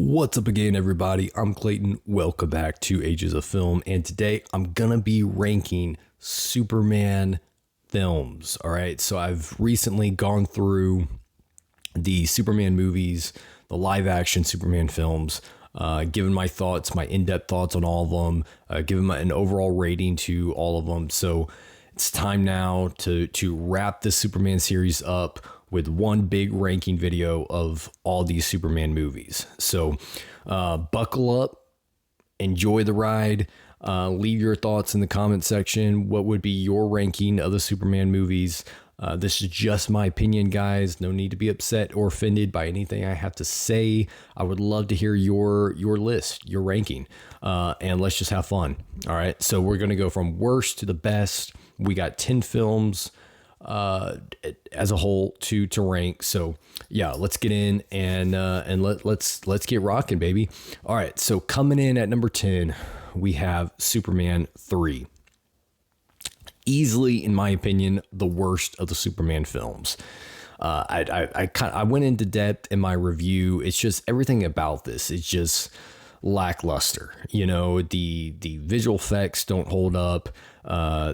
What's up again, everybody? I'm Clayton. Welcome back to Ages of Film. And today I'm going to be ranking Superman films. All right. So I've recently gone through the Superman movies, the live action Superman films, given my thoughts, my in-depth thoughts on all of them, given an overall rating to all of them. So it's time now to wrap this Superman series up with one big ranking video of all these Superman movies. So buckle up, enjoy the ride, leave your thoughts in the comment section. What would be your ranking of the Superman movies? This is just my opinion, guys. No need to be upset or offended by anything I have to say. I would love to hear your list, your ranking, and let's just have fun. All right, so we're going to go from worst to the best. We got 10 films as a whole to rank. So yeah, let's get in and let's get rocking, baby. All right. So coming in at number 10, we have Superman 3. Easily, in my opinion, the worst of the Superman films. I went into depth in my review. It's just everything about this. It's just lackluster. You know, the visual effects don't hold up.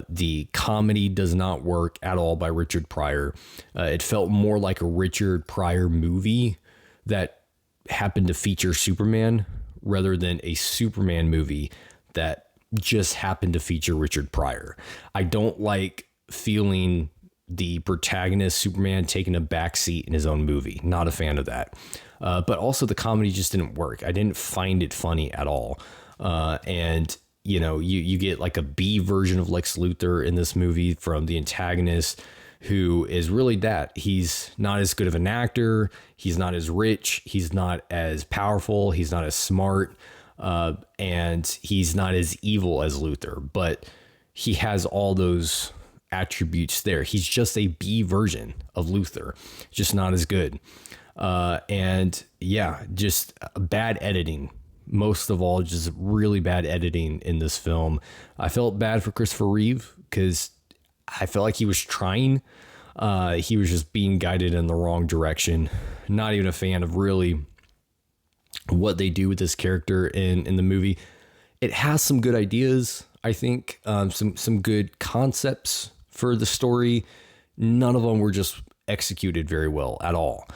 The comedy does not work at all by Richard Pryor. It felt more like a Richard Pryor movie that happened to feature Superman rather than a Superman movie that just happened to feature Richard Pryor. I don't like feeling the protagonist Superman taking a backseat in his own movie. Not a fan of that. But also the comedy just didn't work. I didn't find it funny at all. And you know, you get like a B version of Lex Luthor in this movie from the antagonist, who is really that. He's not as good of an actor. He's not as rich. He's not as powerful. He's not as smart. And he's not as evil as Luthor, but he has all those attributes there. He's just a B version of Luthor, just not as good. And yeah, just bad editing. Most of all, just really bad editing in this film. I felt bad for Christopher Reeve because I felt like he was trying. He was just being guided in the wrong direction. Not even a fan of really what they do with this character in the movie. It has some good ideas, I think, some good concepts for the story. None of them were just executed very well at all.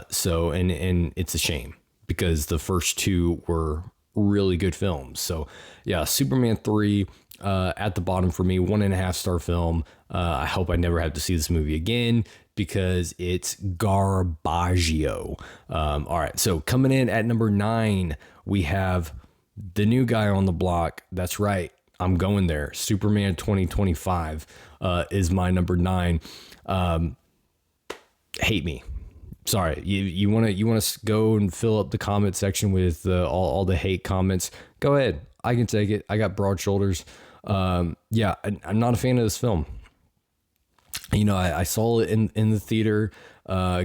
So it's a shame, because the first two were really good films. So yeah, Superman 3 at the bottom for me, 1.5 star film. I hope I never have to see this movie again because it's garbaggio. All right, so coming in at number 9, we have the new guy on the block. That's right, I'm going there. Superman 2025 is my number 9. Hate me. Sorry, you want to go and fill up the comment section with all the hate comments. Go ahead, I can take it. I got broad shoulders. Yeah, I'm not a fan of this film. You know, I saw it in the theater,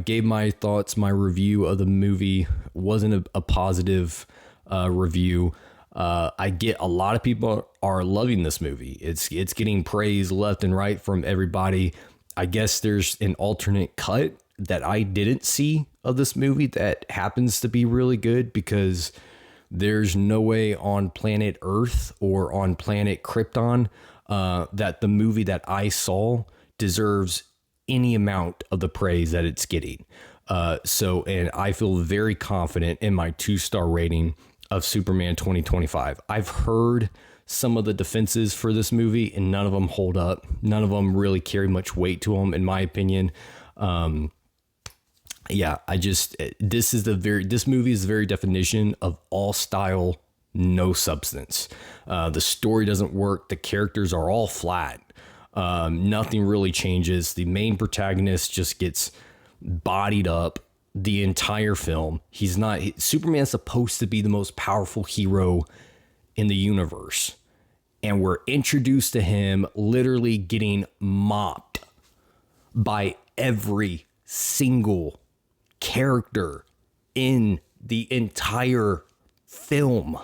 gave my thoughts, my review of the movie. Wasn't a positive review. I get a lot of people are loving this movie. It's getting praise left and right from everybody. I guess there's an alternate cut that I didn't see of this movie that happens to be really good, because there's no way on planet Earth or on planet Krypton that the movie that I saw deserves any amount of the praise that it's getting. And I feel very confident in my 2-star rating of Superman 2025. I've heard some of the defenses for this movie, and none of them hold up. None of them really carry much weight to them, in my opinion. Yeah, this movie is the very definition of all style, no substance. The story doesn't work. The characters are all flat. Nothing really changes. The main protagonist just gets bodied up the entire film. Superman's supposed to be the most powerful hero in the universe, and we're introduced to him literally getting mopped by every single character in the entire film.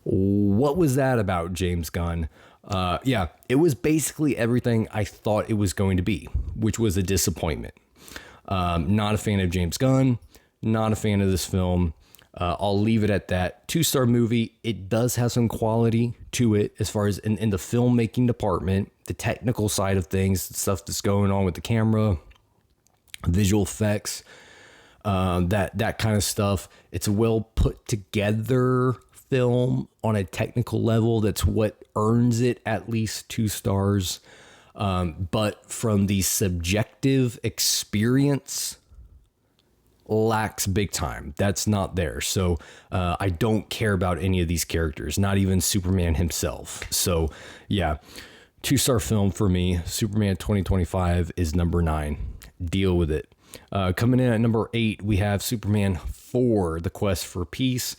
What was that about, James Gunn? Yeah, it was basically everything I thought it was going to be, which was a disappointment. Not a fan of James Gunn. Not a fan of this film. I'll leave it at that. 2-star movie. It does have some quality to it as far as in the filmmaking department, the technical side of things, the stuff that's going on with the camera, visual effects, that kind of stuff. It's a well put together film on a technical level. That's what earns it at least 2 stars. But from the subjective experience, lacks big time. That's not there. So I don't care about any of these characters, not even Superman himself. So yeah, 2-star film for me. Superman 2025 is number 9. Deal with it. Coming in at number 8, we have Superman 4, The Quest for Peace.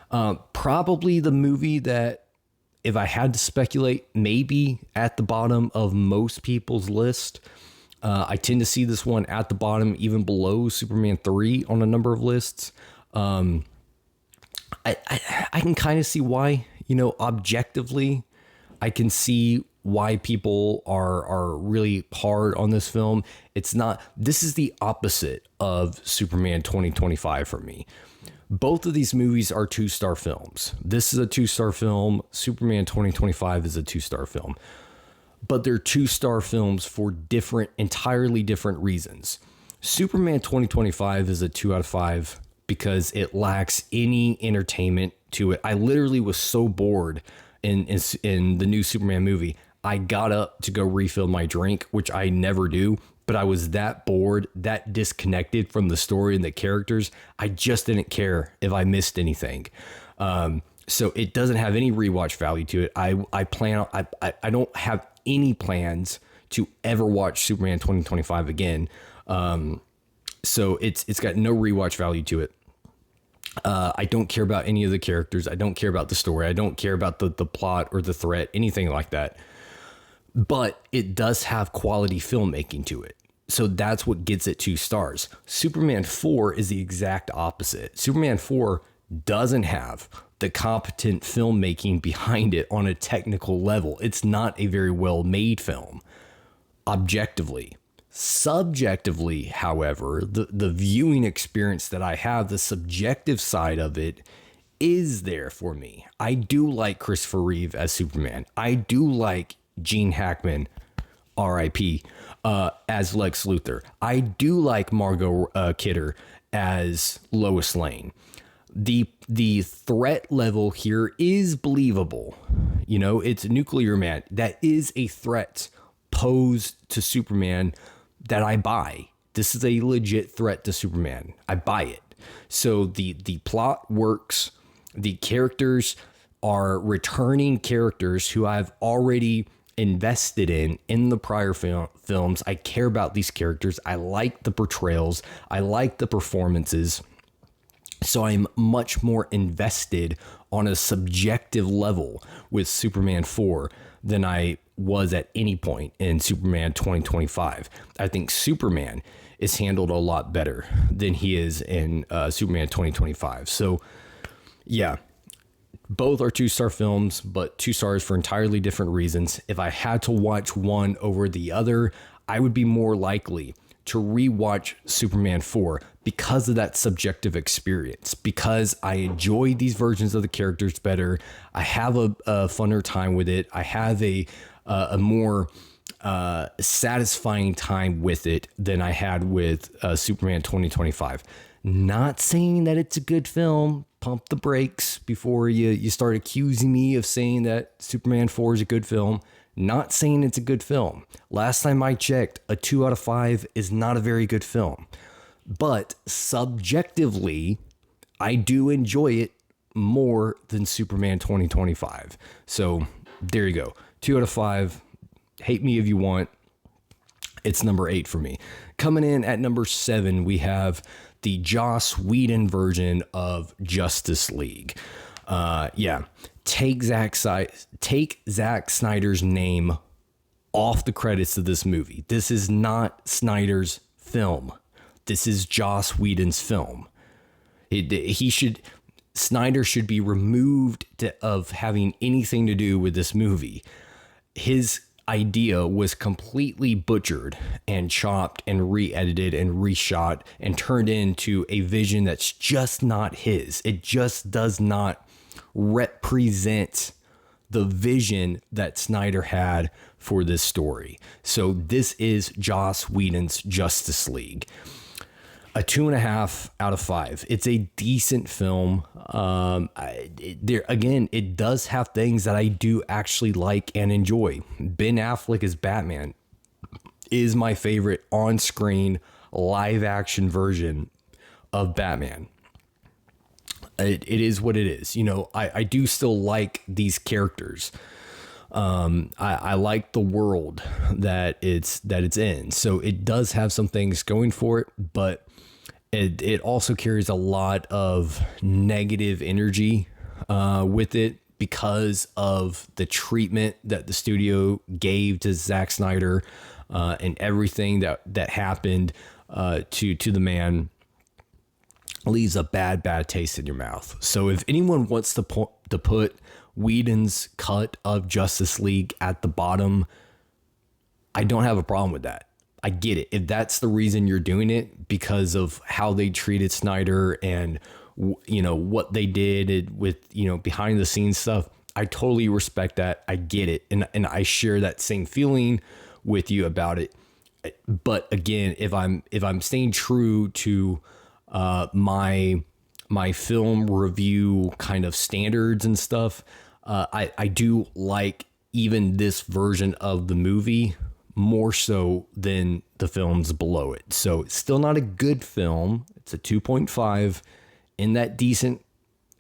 Probably the movie that, if I had to speculate, maybe at the bottom of most people's list. I tend to see this one at the bottom, even below Superman 3 on a number of lists. I can kind of see why, objectively, I can see why people are really hard on this film. This is the opposite of Superman 2025 for me. Both of these movies are 2-star films. This is a 2-star film. Superman 2025 is a 2-star film. But they're 2-star films for entirely different reasons. Superman 2025 is a 2 out of 5 because it lacks any entertainment to it. I literally was so bored in the new Superman movie. I got up to go refill my drink, which I never do, but I was that bored, that disconnected from the story and the characters. I just didn't care if I missed anything. So it doesn't have any rewatch value to it. I don't have any plans to ever watch Superman 2025 again. So it's got no rewatch value to it. I don't care about any of the characters. I don't care about the story. I don't care about the plot or the threat, anything like that. But it does have quality filmmaking to it. So that's what gets it 2 stars. Superman 4 is the exact opposite. Superman 4 doesn't have the competent filmmaking behind it on a technical level. It's not a very well made film, objectively. Subjectively, however, the viewing experience that I have, the subjective side of it, is there for me. I do like Christopher Reeve as Superman. I do like Gene Hackman, R.I.P., as Lex Luthor. I do like Margot Kidder as Lois Lane. The threat level here is believable. It's Nuclear Man. That is a threat posed to Superman that I buy. This is a legit threat to Superman. I buy it. So the plot works. The characters are returning characters who I've already invested in the prior films. I care about these characters. I like the portrayals. I like the performances. So I'm much more invested on a subjective level with Superman 4 than I was at any point in Superman 2025. I think Superman is handled a lot better than he is in Superman 2025. So yeah, both are 2-star films, but 2 stars for entirely different reasons. If I had to watch one over the other, I would be more likely to rewatch Superman 4 because of that subjective experience, because I enjoy these versions of the characters better. I have a funner time with it. I have a more satisfying time with it than I had with Superman 2025. Not saying that it's a good film. Pump the brakes before you start accusing me of saying that Superman 4 is a good film. Not saying it's a good film. Last time I checked, a 2 out of 5 is not a very good film. But subjectively, I do enjoy it more than Superman 2025. So there you go. 2 out of 5. Hate me if you want. It's number 8 for me. Coming in at number 7, we have the Joss Whedon version of Justice League. Take Zack Snyder's name off the credits of this movie. This is not Snyder's film. This is Joss Whedon's film. Snyder should be removed of having anything to do with this movie. His idea was completely butchered and chopped and re-edited and reshot and turned into a vision that's just not his. It just does not represent the vision that Snyder had for this story. So this is Joss Whedon's Justice League. A 2.5 out of 5. It's a decent film. It does have things that I do actually like and enjoy. Ben Affleck as Batman is my favorite on-screen live action version of Batman. It is what it is. You know, I do still like these characters. I like the world that it's in. So it does have some things going for it, but it also carries a lot of negative energy with it because of the treatment that the studio gave to Zack Snyder and everything that happened to the man leaves a bad taste in your mouth. So if anyone wants to put Whedon's cut of Justice League at the bottom, I don't have a problem with that. I get it. If that's the reason you're doing it, because of how they treated Snyder and, you know, what they did with, you know, behind the scenes stuff, I totally respect that. I get it. And I share that same feeling with you about it. But again, if I'm staying true to my film review kind of standards and stuff, I do like even this version of the movie more so than the films below it. So it's still not a good film. It's a 2.5 in that decent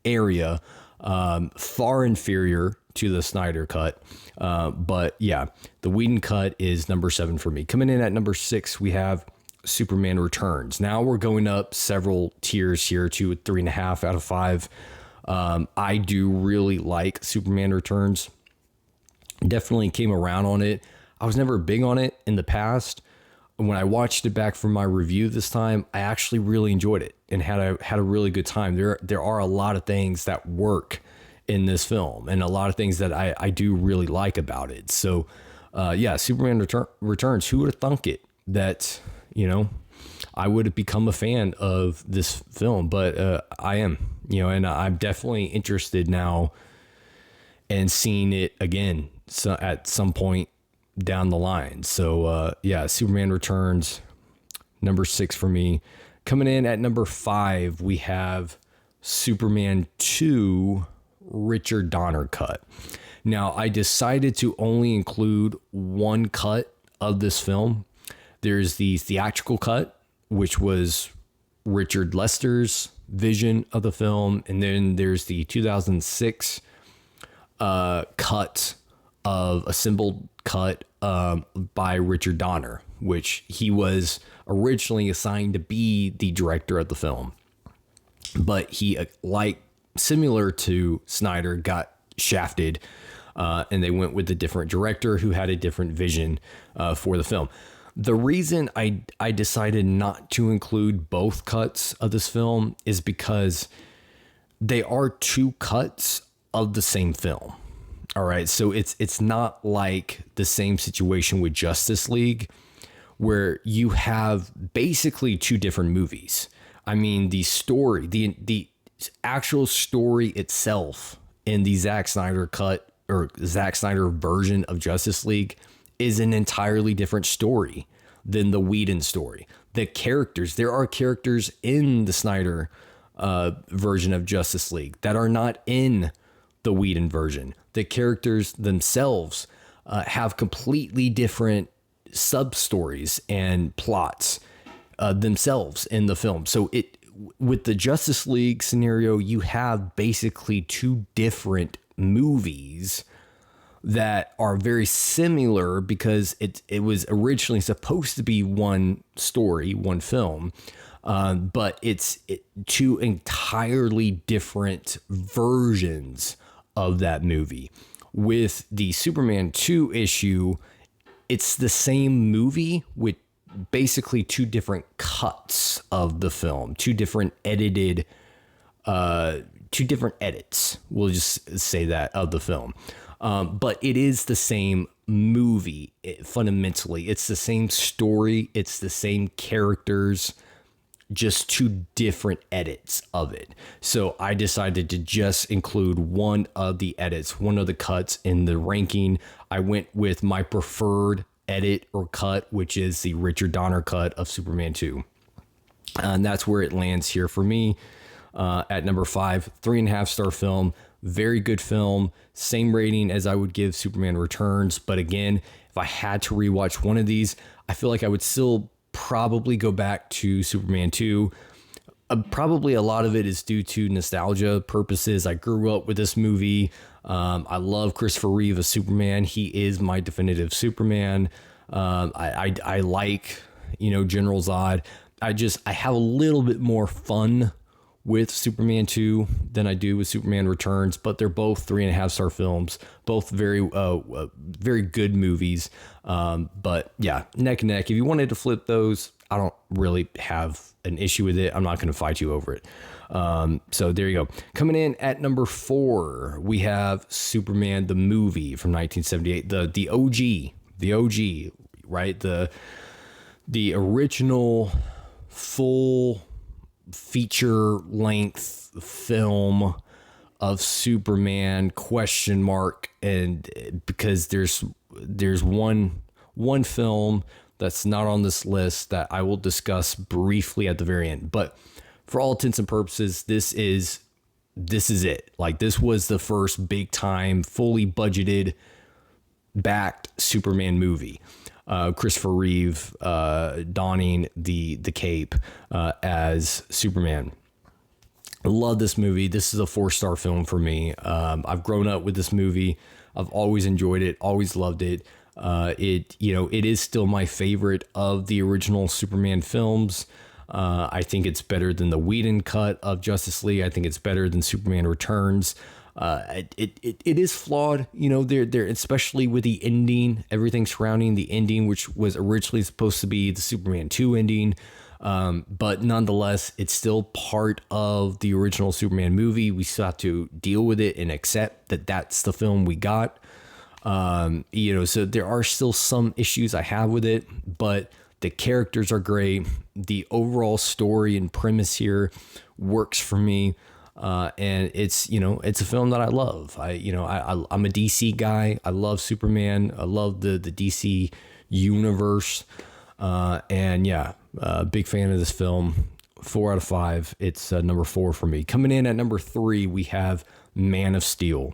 area, far inferior to the Snyder cut. But yeah, the Whedon cut is number 7 for me. Coming in at number 6, we have Superman Returns. Now we're going up several tiers here to a 3.5 out of 5. I do really like Superman Returns. Definitely came around on it. I was never big on it in the past. When I watched it back for my review this time, I actually really enjoyed it and had a really good time. There are a lot of things that work in this film and a lot of things that I do really like about it. So yeah, Superman Returns. Who would have thunk it that, you know, I would have become a fan of this film, but I am, you know, and I'm definitely interested now in seeing it again at some point down the line. So yeah, Superman Returns, number 6 for me. Coming in at number 5, we have Superman 2 Richard Donner cut. Now, I decided to only include one cut of this film. There's the theatrical cut, which was Richard Lester's vision of the film, and then there's the 2006 cut of assembled cut by Richard Donner, which he was originally assigned to be the director of the film, but he, like similar to Snyder, got shafted, and they went with a different director who had a different vision for the film. The reason I decided not to include both cuts of this film is because they are two cuts of the same film. All right, so it's not like the same situation with Justice League, where you have basically two different movies. I mean, the story, the actual story itself in the Zack Snyder cut or Zack Snyder version of Justice League is an entirely different story than the Whedon story. The characters, there are characters in the Snyder version of Justice League that are not in the Whedon version. The characters themselves have completely different sub-stories and plots themselves in the film. So with the Justice League scenario, you have basically two different movies that are very similar because it was originally supposed to be one story, one film, but it's two entirely different versions of that movie. With the Superman 2 issue, it's the same movie with basically two different cuts of the film, two different edits. We'll just say that, of the film. But it is the same movie. Fundamentally, it's the same story, it's the same characters, just two different edits of it. So I decided to just include one of the edits, one of the cuts in the ranking. I went with my preferred edit or cut, which is the Richard Donner cut of Superman 2. And that's where it lands here for me at number 5, 3.5-star film. Very good film. Same rating as I would give Superman Returns. But again, if I had to rewatch one of these, I feel like I would still probably go back to Superman 2. Probably a lot of it is due to nostalgia purposes. I grew up with this movie. I love Christopher Reeve as Superman. He is my definitive Superman. I like, General Zod. I have a little bit more fun with Superman 2 than I do with Superman Returns, but they're both 3.5-star films, both very good movies. But yeah, neck and neck. If you wanted to flip those, I don't really have an issue with it. I'm not going to fight you over it. So there you go. Coming in at number 4, we have Superman the movie from 1978, the OG, right? The original full feature length film of Superman ? And because there's one film that's not on this list that I will discuss briefly at the very end, but for all intents and purposes, this is it. Like, this was the first big time, fully budgeted, backed Superman movie. Christopher Reeve donning the cape as Superman. I love this movie. This is a 4-star film for me. I've grown up with this movie. I've always enjoyed it, always loved it. It is still my favorite of the original Superman films. I think it's better than the Whedon cut of Justice League. I think it's better than Superman Returns. It is flawed, there, especially with the ending, everything surrounding the ending, which was originally supposed to be the Superman 2 ending. But nonetheless, it's still part of the original Superman movie. We still have to deal with it and accept that that's the film we got. So there are still some issues I have with it, but the characters are great. The overall story and premise here works for me. And it's a film that I love. I'm a DC guy. I love Superman. I love the DC universe. Big fan of this film. 4 out of 5. It's number 4 for me. Coming in at number 3, we have Man of Steel.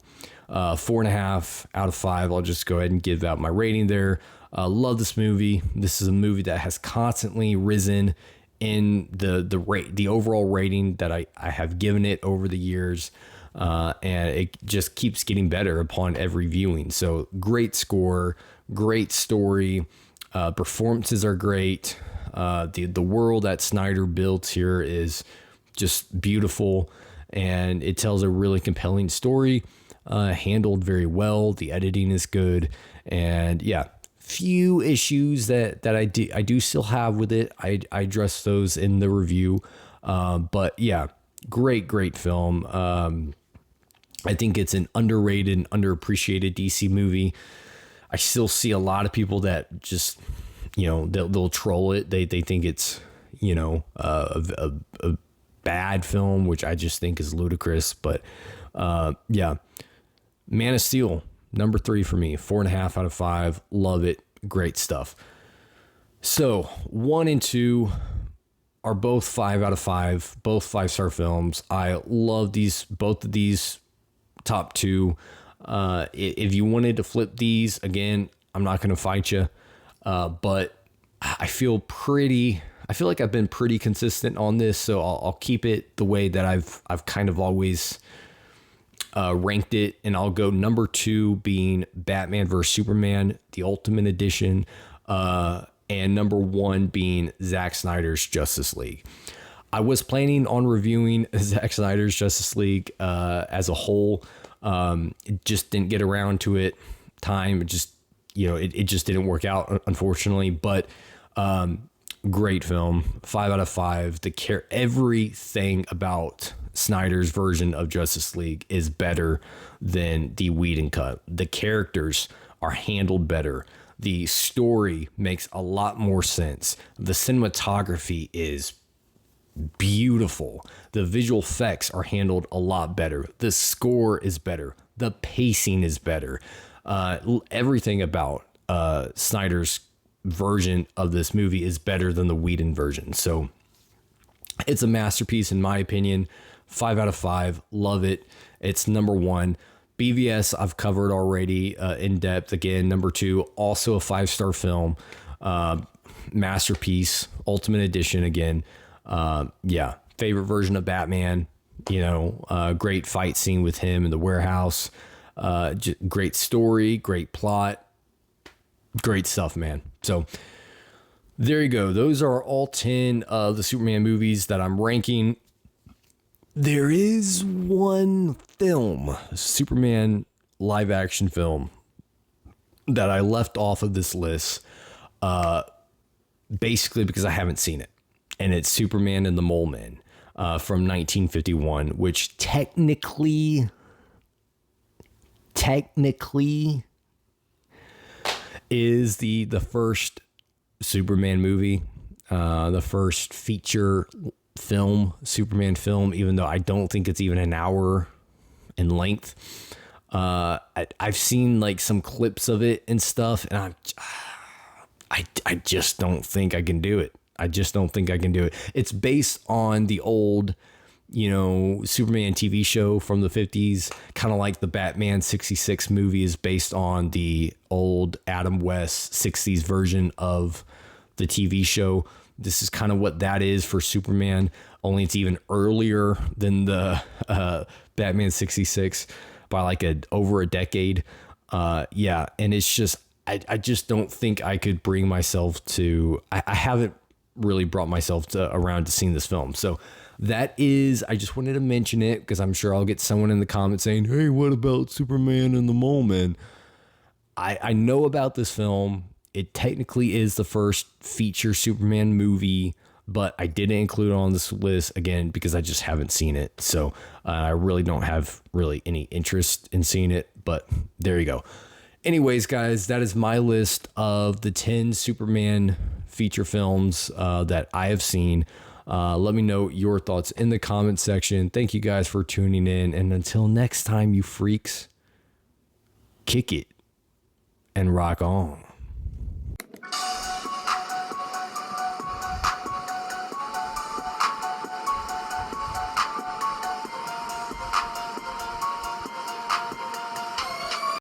4.5 out of 5. I'll just go ahead and give out my rating there. Love this movie. This is a movie that has constantly risen in the overall rating that I have given it over the years, and it just keeps getting better upon every viewing. So great score, great story, performances are great. The world that Snyder built here is just beautiful, and it tells a really compelling story, handled very well. The editing is good, and few issues that I do still have with it. I address those in the review. But yeah, great film. I think it's an underrated and underappreciated DC movie. I still see a lot of people that just, they'll troll it. They think it's, a bad film, which I just think is ludicrous. But Man of Steel, number 3 for me, 4.5 out of 5. Love it. Great stuff. So 1 and 2 are both 5 out of 5, both 5-star films. I love both of these top 2. If you wanted to flip these, again, I'm not going to fight you. But I feel like I've been pretty consistent on this, so I'll keep it the way that I've kind of always ranked it, and I'll go number 2 being Batman vs Superman, the Ultimate Edition, and number 1 being Zack Snyder's Justice League. I was planning on reviewing Zack Snyder's Justice League as a whole. It just didn't get around to it. It just didn't work out, unfortunately. But great film, 5 out of 5. Everything about Snyder's version of Justice League is better than the Whedon cut. The characters are handled better. The story makes a lot more sense. The cinematography is beautiful. The visual effects are handled a lot better. The score is better. The pacing is better. Everything about Snyder's version of this movie is better than the Whedon version. So it's a masterpiece in my opinion. 5 out of 5. Love it. It's number 1. BVS I've covered already in depth. Again, number 2, also a 5-star film. Masterpiece, Ultimate Edition again. Favorite version of Batman. Great fight scene with him in the warehouse. Great story, great plot, great stuff, man. So there you go. Those are all 10 of the Superman movies that I'm ranking. There is one film, Superman live action film, that I left off of this list, basically because I haven't seen it. And it's Superman and the Mole Men from 1951, which technically is the first Superman movie, the first feature film, Superman film, even though I don't think it's even an hour in length. I've seen like some clips of it and stuff, and I just don't think I can do it. It's based on the old, Superman TV show from the 50s, kind of like the Batman 66 movie is based on the old Adam West 60s version of the TV show. This is kind of what that is for Superman, only it's even earlier than the Batman 66 by like over a decade. And it's just, I just don't think I could bring myself to, I haven't really brought myself around to seeing this film. So that is, I just wanted to mention it because I'm sure I'll get someone in the comments saying, hey, what about Superman and the Mole Men? I know about this film. It technically is the first feature Superman movie, but I didn't include it on this list again because I just haven't seen it. So I really don't have really any interest in seeing it, but there you go. Anyways, guys, that is my list of the 10 Superman feature films that I have seen. Let me know your thoughts in the comment section. Thank you guys for tuning in. And until next time, you freaks, kick it and rock on.